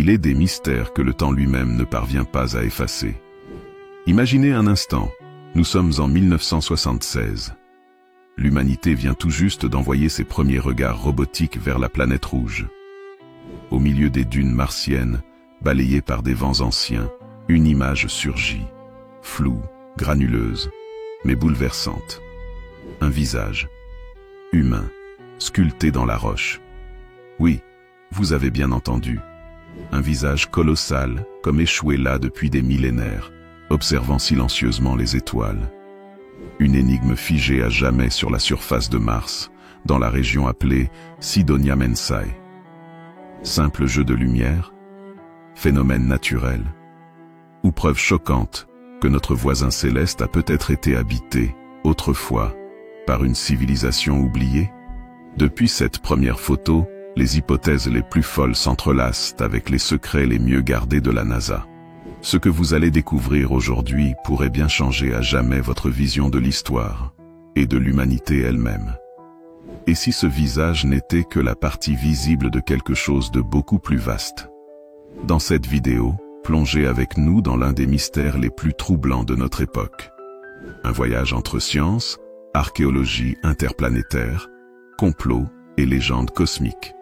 Il est des mystères que le temps lui-même ne parvient pas à effacer. Imaginez un instant, nous sommes en 1976. L'humanité vient tout juste d'envoyer ses premiers regards robotiques vers la planète rouge. Au milieu des dunes martiennes, balayées par des vents anciens, une image surgit, floue, granuleuse, mais bouleversante. Un visage, humain, sculpté dans la roche. Oui, vous avez bien entendu. Un visage colossal, comme échoué là depuis des millénaires, observant silencieusement les étoiles. Une énigme figée à jamais sur la surface de Mars, dans la région appelée Cydonia Mensae. Simple jeu de lumière? Phénomène naturel? Ou preuve choquante que notre voisin céleste a peut-être été habité, autrefois, par une civilisation oubliée? Depuis cette première photo, les hypothèses les plus folles s'entrelacent avec les secrets les mieux gardés de la NASA. Ce que vous allez découvrir aujourd'hui pourrait bien changer à jamais votre vision de l'histoire et de l'humanité elle-même. Et si ce visage n'était que la partie visible de quelque chose de beaucoup plus vaste? Dans cette vidéo, plongez avec nous dans l'un des mystères les plus troublants de notre époque. Un voyage entre science, archéologie interplanétaire, complot et légendes cosmiques.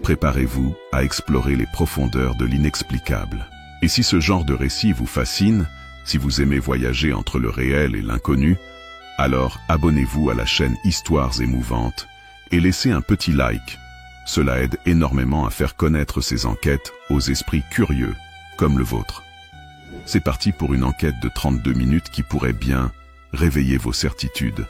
Préparez-vous à explorer les profondeurs de l'inexplicable. Et si ce genre de récit vous fascine, si vous aimez voyager entre le réel et l'inconnu, alors abonnez-vous à la chaîne Histoires émouvantes et laissez un petit like. Cela aide énormément à faire connaître ces enquêtes aux esprits curieux, comme le vôtre. C'est parti pour une enquête de 32 minutes qui pourrait bien réveiller vos certitudes.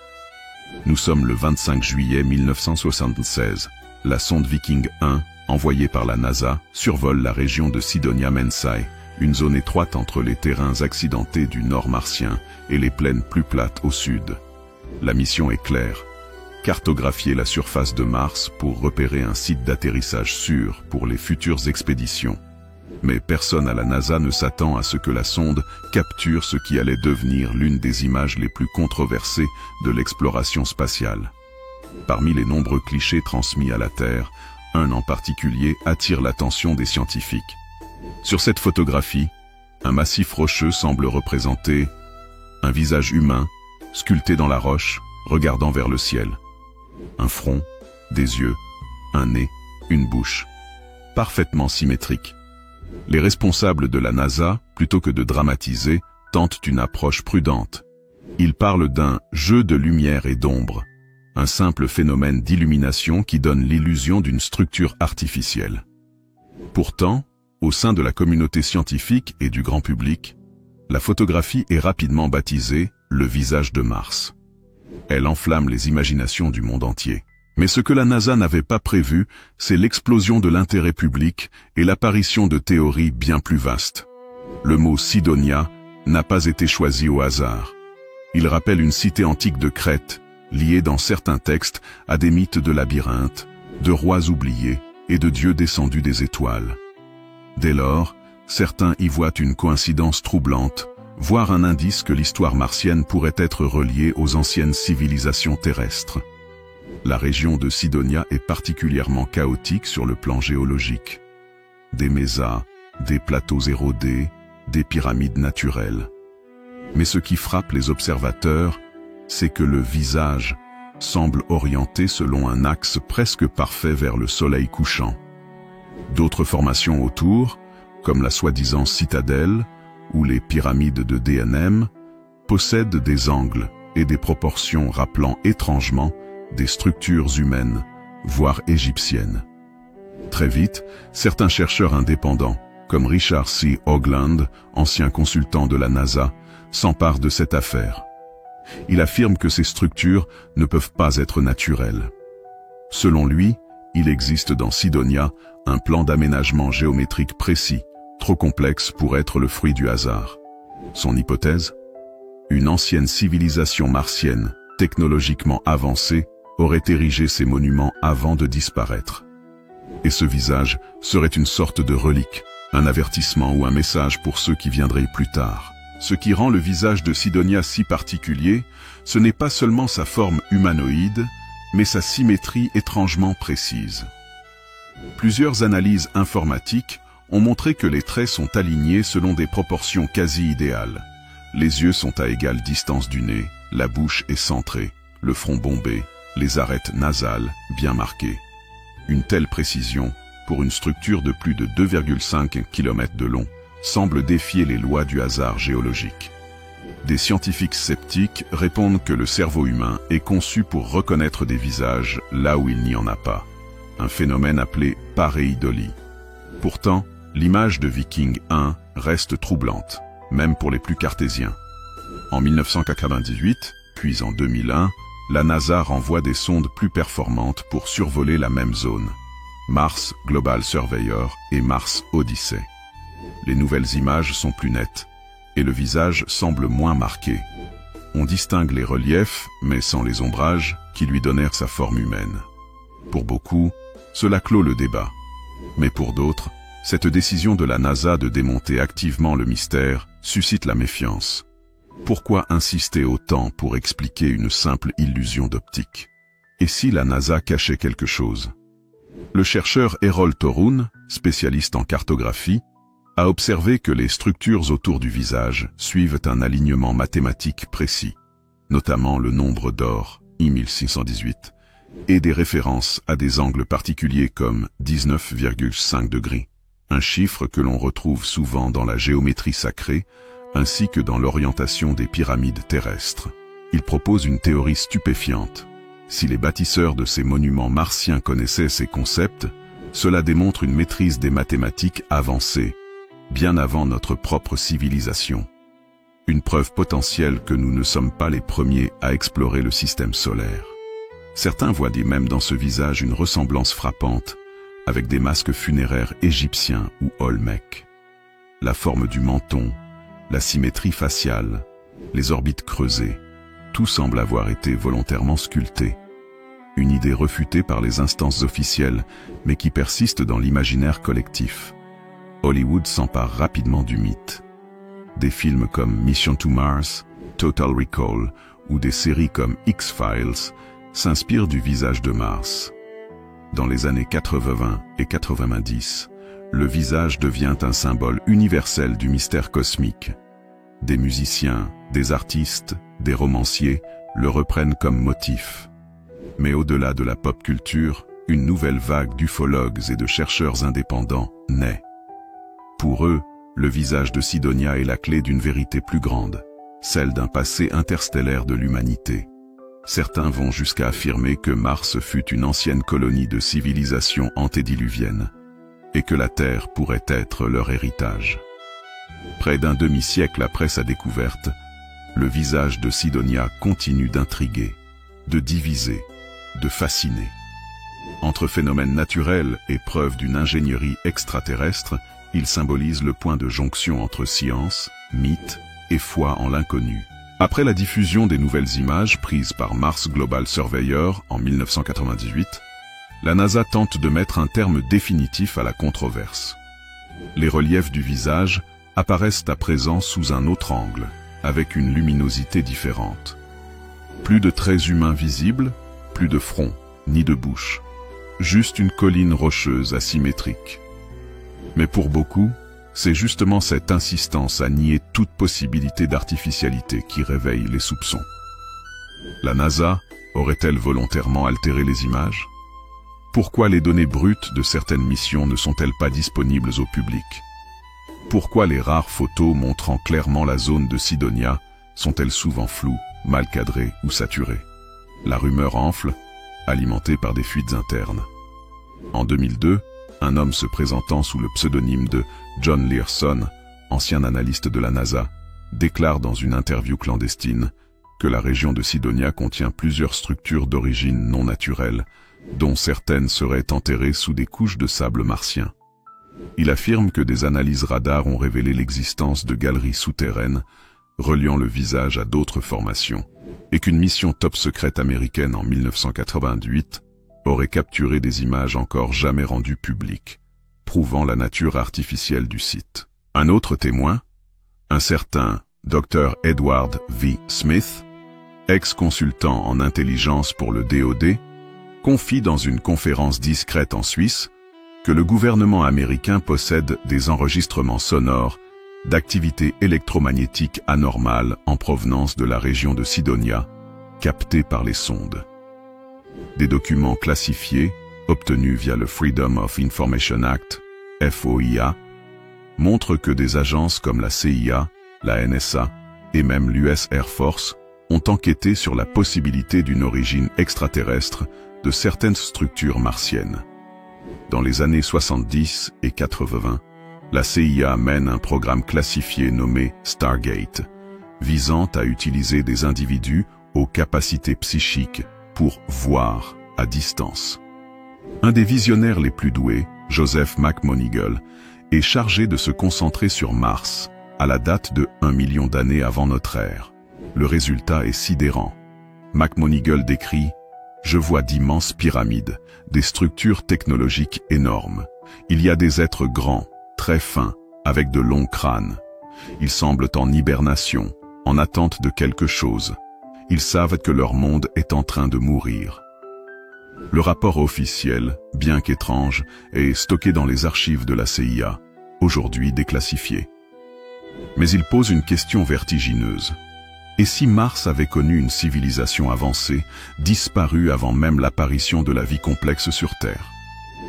Nous sommes le 25 juillet 1976. La sonde Viking 1, envoyée par la NASA, survole la région de Cydonia Mensae, une zone étroite entre les terrains accidentés du nord martien et les plaines plus plates au sud. La mission est claire: cartographier la surface de Mars pour repérer un site d'atterrissage sûr pour les futures expéditions. Mais personne à la NASA ne s'attend à ce que la sonde capture ce qui allait devenir l'une des images les plus controversées de l'exploration spatiale. Parmi les nombreux clichés transmis à la Terre, un en particulier attire l'attention des scientifiques. Sur cette photographie, un massif rocheux semble représenter un visage humain, sculpté dans la roche, regardant vers le ciel. Un front, des yeux, un nez, une bouche, parfaitement symétriques. Les responsables de la NASA, plutôt que de dramatiser, tentent une approche prudente. Ils parlent d'un jeu de lumière et d'ombre, un simple phénomène d'illumination qui donne l'illusion d'une structure artificielle. Pourtant, au sein de la communauté scientifique et du grand public, la photographie est rapidement baptisée « le visage de Mars ». Elle enflamme les imaginations du monde entier. Mais ce que la NASA n'avait pas prévu, c'est l'explosion de l'intérêt public et l'apparition de théories bien plus vastes. Le mot Cydonia n'a pas été choisi au hasard. Il rappelle une cité antique de Crète, liée dans certains textes à des mythes de labyrinthes, de rois oubliés et de dieux descendus des étoiles. Dès lors, certains y voient une coïncidence troublante, voire un indice que l'histoire martienne pourrait être reliée aux anciennes civilisations terrestres. La région de Cydonia est particulièrement chaotique sur le plan géologique. Des mésas, des plateaux érodés, des pyramides naturelles. Mais ce qui frappe les observateurs, c'est que le visage semble orienté selon un axe presque parfait vers le soleil couchant. D'autres formations autour, comme la soi-disant citadelle ou les pyramides de DNM, possèdent des angles et des proportions rappelant étrangement des structures humaines, voire égyptiennes. Très vite, certains chercheurs indépendants, comme Richard C. Hoagland, ancien consultant de la NASA, s'emparent de cette affaire. Il affirme que ces structures ne peuvent pas être naturelles. Selon lui, il existe dans Cydonia un plan d'aménagement géométrique précis, trop complexe pour être le fruit du hasard. Son hypothèse? Une ancienne civilisation martienne, technologiquement avancée, aurait érigé ces monuments avant de disparaître. Et ce visage serait une sorte de relique, un avertissement ou un message pour ceux qui viendraient plus tard. Ce qui rend le visage de Cydonia si particulier, ce n'est pas seulement sa forme humanoïde, mais sa symétrie étrangement précise. Plusieurs analyses informatiques ont montré que les traits sont alignés selon des proportions quasi idéales. Les yeux sont à égale distance du nez, la bouche est centrée, le front bombé, les arêtes nasales bien marquées. Une telle précision, pour une structure de plus de 2,5 km de long, semble défier les lois du hasard géologique. Des scientifiques sceptiques répondent que le cerveau humain est conçu pour reconnaître des visages là où il n'y en a pas, un phénomène appelé pareidolie. Pourtant, l'image de Viking 1 reste troublante, même pour les plus cartésiens. En 1998, puis en 2001, la NASA renvoie des sondes plus performantes pour survoler la même zone. Mars Global Surveyor et Mars Odyssey. Les nouvelles images sont plus nettes, et le visage semble moins marqué. On distingue les reliefs, mais sans les ombrages, qui lui donnèrent sa forme humaine. Pour beaucoup, cela clôt le débat. Mais pour d'autres, cette décision de la NASA de démonter activement le mystère suscite la méfiance. Pourquoi insister autant pour expliquer une simple illusion d'optique? Et si la NASA cachait quelque chose? Le chercheur Errol Toruń, spécialiste en cartographie, a observé que les structures autour du visage suivent un alignement mathématique précis, notamment le nombre d'or, I1618, et des références à des angles particuliers comme 19,5 degrés, un chiffre que l'on retrouve souvent dans la géométrie sacrée, ainsi que dans l'orientation des pyramides terrestres. Il propose une théorie stupéfiante. Si les bâtisseurs de ces monuments martiens connaissaient ces concepts, cela démontre une maîtrise des mathématiques avancées, bien avant notre propre civilisation. Une preuve potentielle que nous ne sommes pas les premiers à explorer le système solaire. Certains voient même dans ce visage une ressemblance frappante avec des masques funéraires égyptiens ou olmèques. La forme du menton, la symétrie faciale, les orbites creusées, tout semble avoir été volontairement sculpté. Une idée refutée par les instances officielles, mais qui persiste dans l'imaginaire collectif. Hollywood s'empare rapidement du mythe. Des films comme Mission to Mars, Total Recall ou des séries comme X-Files s'inspirent du visage de Mars. Dans les années 80 et 90, le visage devient un symbole universel du mystère cosmique. Des musiciens, des artistes, des romanciers le reprennent comme motif. Mais au-delà de la pop culture, une nouvelle vague d'ufologues et de chercheurs indépendants naît. Pour eux, le visage de Cydonia est la clé d'une vérité plus grande, celle d'un passé interstellaire de l'humanité. Certains vont jusqu'à affirmer que Mars fut une ancienne colonie de civilisation antédiluvienne, et que la Terre pourrait être leur héritage. Près d'un demi-siècle après sa découverte, le visage de Cydonia continue d'intriguer, de diviser, de fasciner. Entre phénomènes naturels et preuves d'une ingénierie extraterrestre, il symbolise le point de jonction entre science, mythe et foi en l'inconnu. Après la diffusion des nouvelles images prises par Mars Global Surveyor en 1998, la NASA tente de mettre un terme définitif à la controverse. Les reliefs du visage apparaissent à présent sous un autre angle, avec une luminosité différente. Plus de traits humains visibles, plus de front, ni de bouche. Juste une colline rocheuse asymétrique. Mais pour beaucoup, c'est justement cette insistance à nier toute possibilité d'artificialité qui réveille les soupçons. La NASA aurait-elle volontairement altéré les images? Pourquoi les données brutes de certaines missions ne sont-elles pas disponibles au public? Pourquoi les rares photos montrant clairement la zone de Cydonia sont-elles souvent floues, mal cadrées ou saturées? La rumeur enfle, alimentée par des fuites internes. En 2002, un homme se présentant sous le pseudonyme de John Learson, ancien analyste de la NASA, déclare dans une interview clandestine que la région de Cydonia contient plusieurs structures d'origine non naturelle, dont certaines seraient enterrées sous des couches de sable martien. Il affirme que des analyses radar ont révélé l'existence de galeries souterraines reliant le visage à d'autres formations, et qu'une mission top secrète américaine en 1988 aurait capturé des images encore jamais rendues publiques, prouvant la nature artificielle du site. Un autre témoin, un certain Dr. Edward V. Smith, ex-consultant en intelligence pour le DoD, confie dans une conférence discrète en Suisse que le gouvernement américain possède des enregistrements sonores d'activités électromagnétiques anormales en provenance de la région de Cydonia, captées par les sondes. Des documents classifiés, obtenus via le Freedom of Information Act, FOIA, montrent que des agences comme la CIA, la NSA et même l'US Air Force ont enquêté sur la possibilité d'une origine extraterrestre de certaines structures martiennes. Dans les années 70 et 80, la CIA mène un programme classifié nommé Stargate, visant à utiliser des individus aux capacités psychiques pour voir à distance. Un des visionnaires les plus doués, Joseph McMonigle, est chargé de se concentrer sur Mars, à la date de 1 million d'années avant notre ère. Le résultat est sidérant. McMonigle décrit « Je vois d'immenses pyramides, des structures technologiques énormes. Il y a des êtres grands, très fins, avec de longs crânes. Ils semblent en hibernation, en attente de quelque chose. Ils savent que leur monde est en train de mourir. » Le rapport officiel, bien qu'étrange, est stocké dans les archives de la CIA, aujourd'hui déclassifiées. Mais il pose une question vertigineuse. Et si Mars avait connu une civilisation avancée, disparue avant même l'apparition de la vie complexe sur Terre?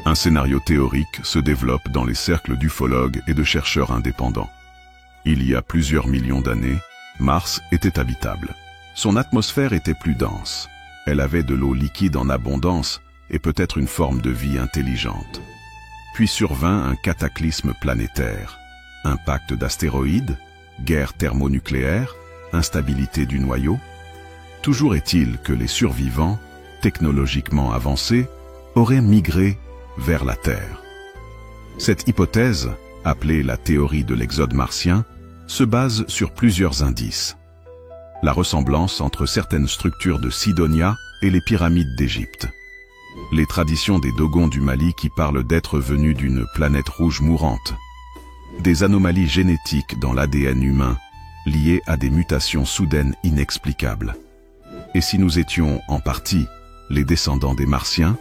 Un scénario théorique se développe dans les cercles d'ufologues et de chercheurs indépendants. Il y a plusieurs millions d'années, Mars était habitable. Son atmosphère était plus dense. Elle avait de l'eau liquide en abondance et peut-être une forme de vie intelligente. Puis survint un cataclysme planétaire. Impact d'astéroïdes, guerre thermonucléaire, instabilité du noyau. Toujours est-il que les survivants, technologiquement avancés, auraient migré vers la Terre. Cette hypothèse, appelée la théorie de l'exode martien, se base sur plusieurs indices. La ressemblance entre certaines structures de Cydonia et les pyramides d'Égypte. Les traditions des Dogons du Mali qui parlent d'êtres venus d'une planète rouge mourante. Des anomalies génétiques dans l'ADN humain, liées à des mutations soudaines inexplicables. Et si nous étions, en partie, les descendants des Martiens?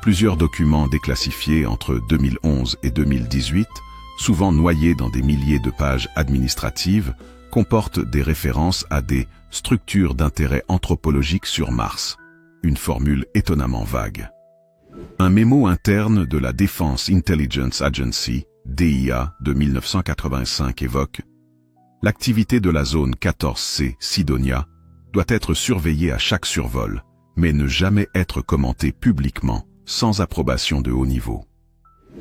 Plusieurs documents déclassifiés entre 2011 et 2018, souvent noyés dans des milliers de pages administratives, comportent des références à des structures d'intérêt anthropologique sur Mars, une formule étonnamment vague. Un mémo interne de la Defense Intelligence Agency, DIA, de 1985 évoque « L'activité de la zone 14C, Cydonia, doit être surveillée à chaque survol, mais ne jamais être commentée publiquement, sans approbation de haut niveau. »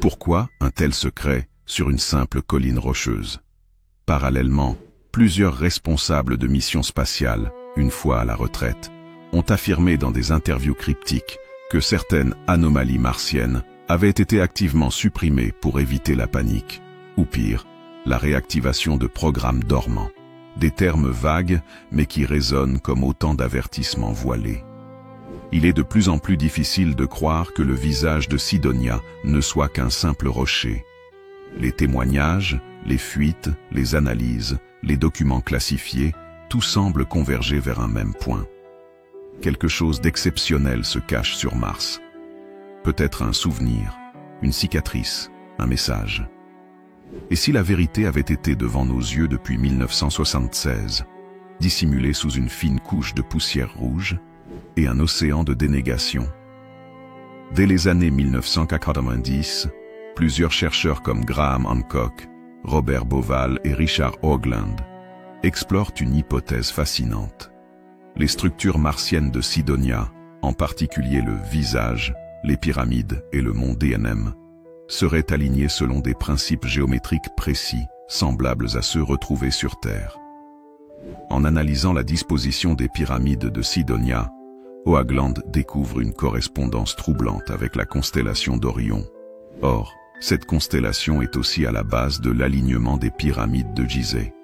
Pourquoi un tel secret sur une simple colline rocheuse? Parallèlement, plusieurs responsables de missions spatiales, une fois à la retraite, ont affirmé dans des interviews cryptiques que certaines anomalies martiennes avaient été activement supprimées pour éviter la panique, ou pire, la réactivation de programmes dormants. Des termes vagues, mais qui résonnent comme autant d'avertissements voilés. Il est de plus en plus difficile de croire que le visage de Cydonia ne soit qu'un simple rocher. Les témoignages, les fuites, les analyses, les documents classifiés, tout semble converger vers un même point. Quelque chose d'exceptionnel se cache sur Mars. Peut-être un souvenir, une cicatrice, un message. Et si la vérité avait été devant nos yeux depuis 1976, dissimulée sous une fine couche de poussière rouge et un océan de dénégation? Dès les années 1990, plusieurs chercheurs comme Graham Hancock, Robert Bauval et Richard Hoagland explorent une hypothèse fascinante. Les structures martiennes de Cydonia, en particulier le visage, les pyramides et le mont DNM, seraient alignés selon des principes géométriques précis, semblables à ceux retrouvés sur Terre. En analysant la disposition des pyramides de Cydonia, Hoagland découvre une correspondance troublante avec la constellation d'Orion. Or, cette constellation est aussi à la base de l'alignement des pyramides de Gizeh.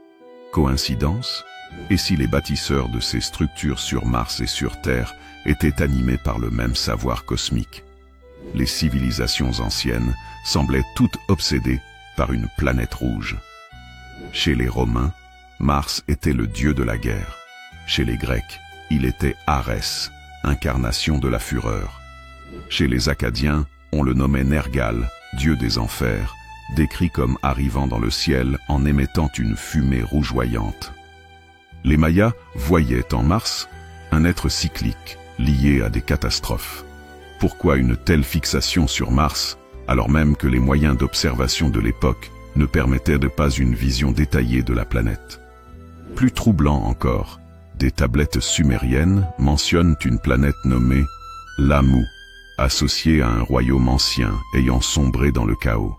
Coïncidence? Et si les bâtisseurs de ces structures sur Mars et sur Terre étaient animés par le même savoir cosmique? Les civilisations anciennes semblaient toutes obsédées par une planète rouge. Chez les Romains, Mars était le dieu de la guerre. Chez les Grecs, il était Arès, incarnation de la fureur. Chez les Akkadiens, on le nommait Nergal, dieu des enfers, décrit comme arrivant dans le ciel en émettant une fumée rougeoyante. Les Mayas voyaient en Mars un être cyclique, lié à des catastrophes. Pourquoi une telle fixation sur Mars, alors même que les moyens d'observation de l'époque ne permettaient pas une vision détaillée de la planète? Plus troublant encore, des tablettes sumériennes mentionnent une planète nommée Lamu, associée à un royaume ancien ayant sombré dans le chaos.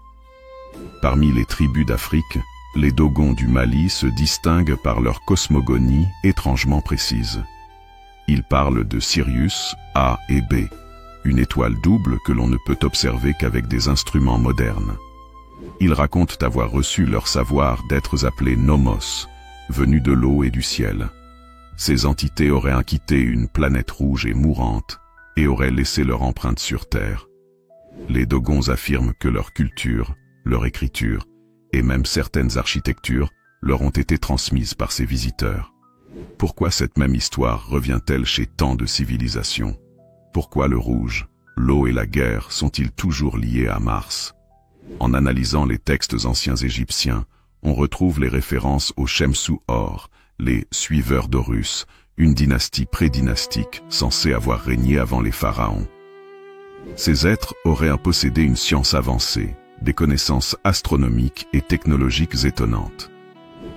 Parmi les tribus d'Afrique, les Dogons du Mali se distinguent par leur cosmogonie étrangement précise. Ils parlent de Sirius, A et B, une étoile double que l'on ne peut observer qu'avec des instruments modernes. Ils racontent avoir reçu leur savoir d'êtres appelés Nomos, venus de l'eau et du ciel. Ces entités auraient quitté une planète rouge et mourante et auraient laissé leur empreinte sur Terre. Les Dogons affirment que leur culture, leur écriture et même certaines architectures leur ont été transmises par ces visiteurs. Pourquoi cette même histoire revient-elle chez tant de civilisations? Pourquoi le rouge, l'eau et la guerre sont-ils toujours liés à Mars? En analysant les textes anciens égyptiens, on retrouve les références aux Shemsu-Or, les suiveurs d'Horus, une dynastie prédynastique censée avoir régné avant les pharaons. Ces êtres auraient possédé une science avancée, des connaissances astronomiques et technologiques étonnantes.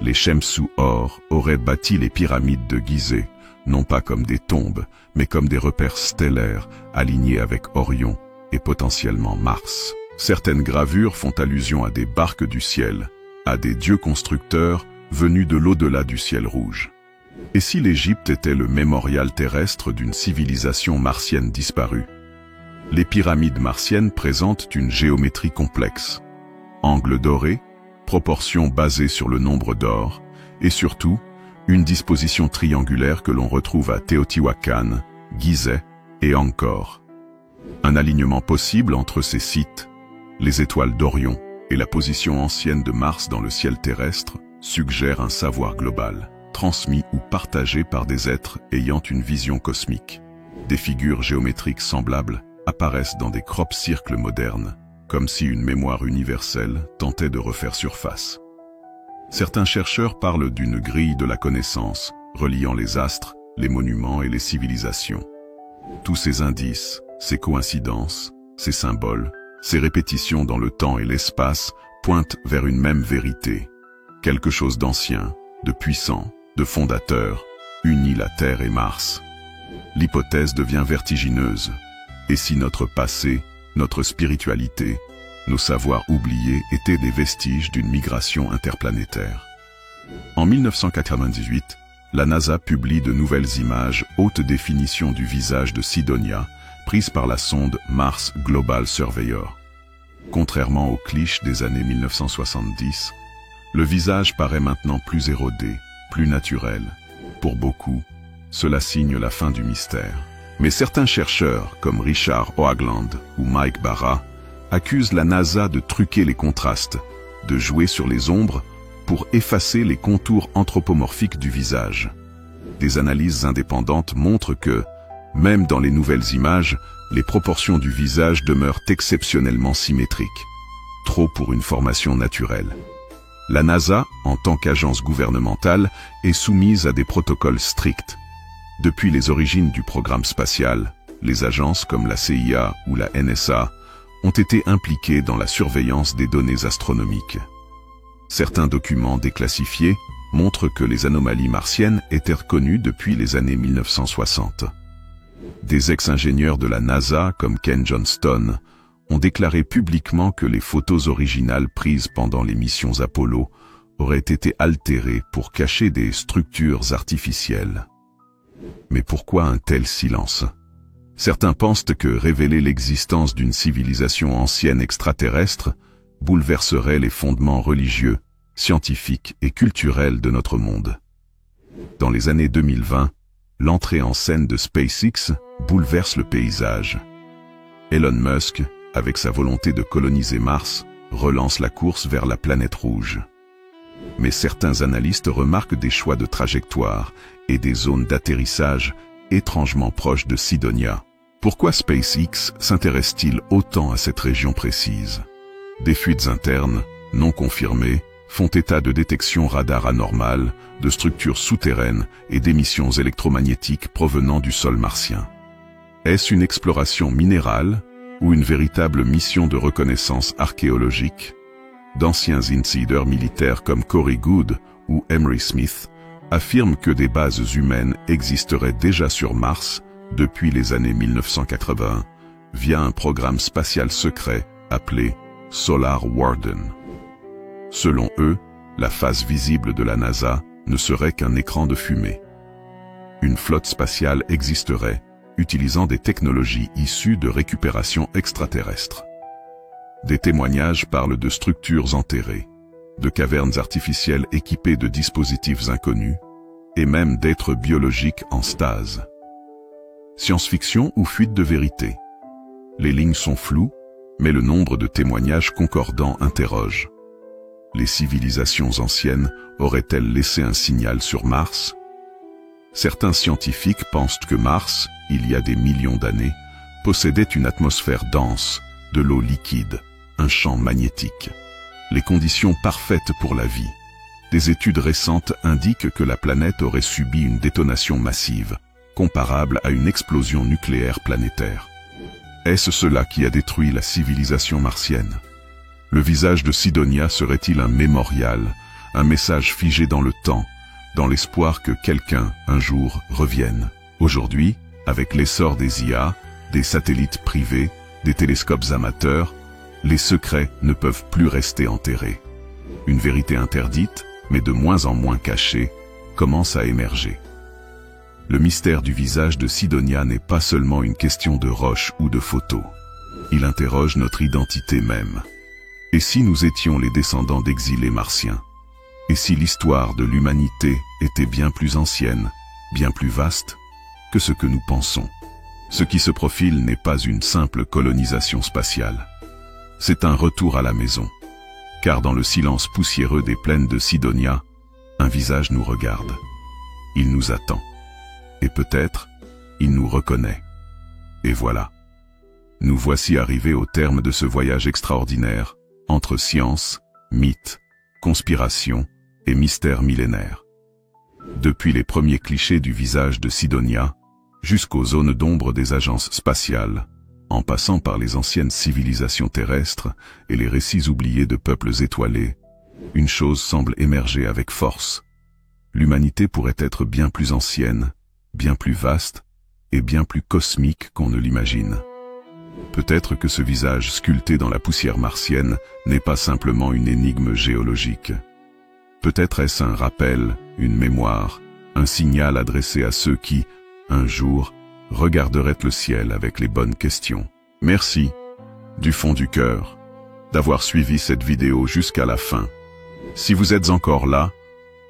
Les Shemsu-Or auraient bâti les pyramides de Gizeh, non pas comme des tombes, mais comme des repères stellaires alignés avec Orion et potentiellement Mars. Certaines gravures font allusion à des barques du ciel, à des dieux constructeurs venus de l'au-delà du ciel rouge. Et si l'Égypte était le mémorial terrestre d'une civilisation martienne disparue? Les pyramides martiennes présentent une géométrie complexe. Angles dorés, proportions basées sur le nombre d'or, et surtout, une disposition triangulaire que l'on retrouve à Teotihuacan, Gizeh et Angkor. Un alignement possible entre ces sites, les étoiles d'Orion et la position ancienne de Mars dans le ciel terrestre, suggère un savoir global, transmis ou partagé par des êtres ayant une vision cosmique. Des figures géométriques semblables apparaissent dans des crop-circles modernes, comme si une mémoire universelle tentait de refaire surface. Certains chercheurs parlent d'une grille de la connaissance, reliant les astres, les monuments et les civilisations. Tous ces indices, ces coïncidences, ces symboles, ces répétitions dans le temps et l'espace pointent vers une même vérité. Quelque chose d'ancien, de puissant, de fondateur, unit la Terre et Mars. L'hypothèse devient vertigineuse. Et si notre passé, notre spiritualité, nos savoirs oubliés étaient des vestiges d'une migration interplanétaire? En 1998, la NASA publie de nouvelles images haute définition du visage de Sidonia, prises par la sonde Mars Global Surveyor. Contrairement aux clichés des années 1970, le visage paraît maintenant plus érodé, plus naturel. Pour beaucoup, cela signe la fin du mystère. Mais certains chercheurs, comme Richard Hoagland ou Mike Barra, accusent la NASA de truquer les contrastes, de jouer sur les ombres pour effacer les contours anthropomorphiques du visage. Des analyses indépendantes montrent que, même dans les nouvelles images, les proportions du visage demeurent exceptionnellement symétriques. Trop pour une formation naturelle. La NASA, en tant qu'agence gouvernementale, est soumise à des protocoles stricts. Depuis les origines du programme spatial, les agences comme la CIA ou la NSA ont été impliquées dans la surveillance des données astronomiques. Certains documents déclassifiés montrent que les anomalies martiennes étaient reconnues depuis les années 1960. Des ex-ingénieurs de la NASA comme Ken Johnston ont déclaré publiquement que les photos originales prises pendant les missions Apollo auraient été altérées pour cacher des structures artificielles. Mais pourquoi un tel silence? Certains pensent que révéler l'existence d'une civilisation ancienne extraterrestre bouleverserait les fondements religieux, scientifiques et culturels de notre monde. Dans les années 2020, l'entrée en scène de SpaceX bouleverse le paysage. Elon Musk, avec sa volonté de coloniser Mars, relance la course vers la planète rouge. Mais certains analystes remarquent des choix de trajectoire et des zones d'atterrissage étrangement proches de Sidonia. Pourquoi SpaceX s'intéresse-t-il autant à cette région précise? Des fuites internes, non confirmées, font état de détection radar anormale, de structures souterraines et d'émissions électromagnétiques provenant du sol martien. Est-ce une exploration minérale ou une véritable mission de reconnaissance archéologique? D'anciens insiders militaires comme Corey Goode ou Emery Smith affirment que des bases humaines existeraient déjà sur Mars depuis les années 1980 via un programme spatial secret appelé Solar Warden. Selon eux, la face visible de la NASA ne serait qu'un écran de fumée. Une flotte spatiale existerait, utilisant des technologies issues de récupération extraterrestre. Des témoignages parlent de structures enterrées, de cavernes artificielles équipées de dispositifs inconnus, et même d'êtres biologiques en stase. Science-fiction ou fuite de vérité? Les lignes sont floues, mais le nombre de témoignages concordants interroge. Les civilisations anciennes auraient-elles laissé un signal sur Mars? Certains scientifiques pensent que Mars, il y a des millions d'années, possédait une atmosphère dense, de l'eau liquide, un champ magnétique. Les conditions parfaites pour la vie. Des études récentes indiquent que la planète aurait subi une détonation massive, comparable à une explosion nucléaire planétaire. Est-ce cela qui a détruit la civilisation martienne? Le visage de Sidonia serait-il un mémorial, un message figé dans le temps, dans l'espoir que quelqu'un, un jour, revienne? Aujourd'hui, avec l'essor des IA, des satellites privés, des télescopes amateurs, les secrets ne peuvent plus rester enterrés. Une vérité interdite, mais de moins en moins cachée, commence à émerger. Le mystère du visage de Sidonia n'est pas seulement une question de roche ou de photo. Il interroge notre identité même. Et si nous étions les descendants d'exilés martiens? Et si l'histoire de l'humanité était bien plus ancienne, bien plus vaste, que ce que nous pensons? Ce qui se profile n'est pas une simple colonisation spatiale. C'est un retour à la maison. Car dans le silence poussiéreux des plaines de Sidonia, un visage nous regarde. Il nous attend. Et peut-être, il nous reconnaît. Et voilà. Nous voici arrivés au terme de ce voyage extraordinaire, entre science, mythe, conspiration et mystère millénaire. Depuis les premiers clichés du visage de Sidonia, jusqu'aux zones d'ombre des agences spatiales, en passant par les anciennes civilisations terrestres et les récits oubliés de peuples étoilés, une chose semble émerger avec force. L'humanité pourrait être bien plus ancienne, bien plus vaste et bien plus cosmique qu'on ne l'imagine. Peut-être que ce visage sculpté dans la poussière martienne n'est pas simplement une énigme géologique. Peut-être est-ce un rappel, une mémoire, un signal adressé à ceux qui, un jour, regarderaient le ciel avec les bonnes questions. Merci, du fond du cœur, d'avoir suivi cette vidéo jusqu'à la fin. Si vous êtes encore là,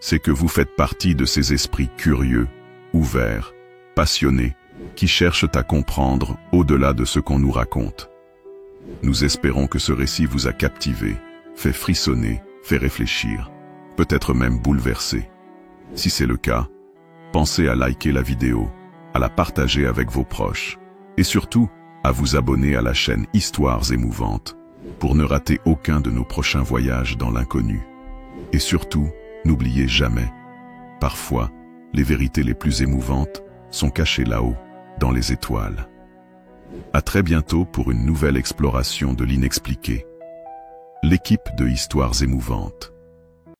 c'est que vous faites partie de ces esprits curieux, ouverts, passionnés, qui cherchent à comprendre au-delà de ce qu'on nous raconte. Nous espérons que ce récit vous a captivé, fait frissonner, fait réfléchir, peut-être même bouleversé. Si c'est le cas, pensez à liker la vidéo, à la partager avec vos proches, et surtout, à vous abonner à la chaîne Histoires émouvantes, pour ne rater aucun de nos prochains voyages dans l'inconnu. Et surtout, n'oubliez jamais, parfois, les vérités les plus émouvantes sont cachées là-haut, dans les étoiles. À très bientôt pour une nouvelle exploration de l'inexpliqué. L'équipe de Histoires émouvantes.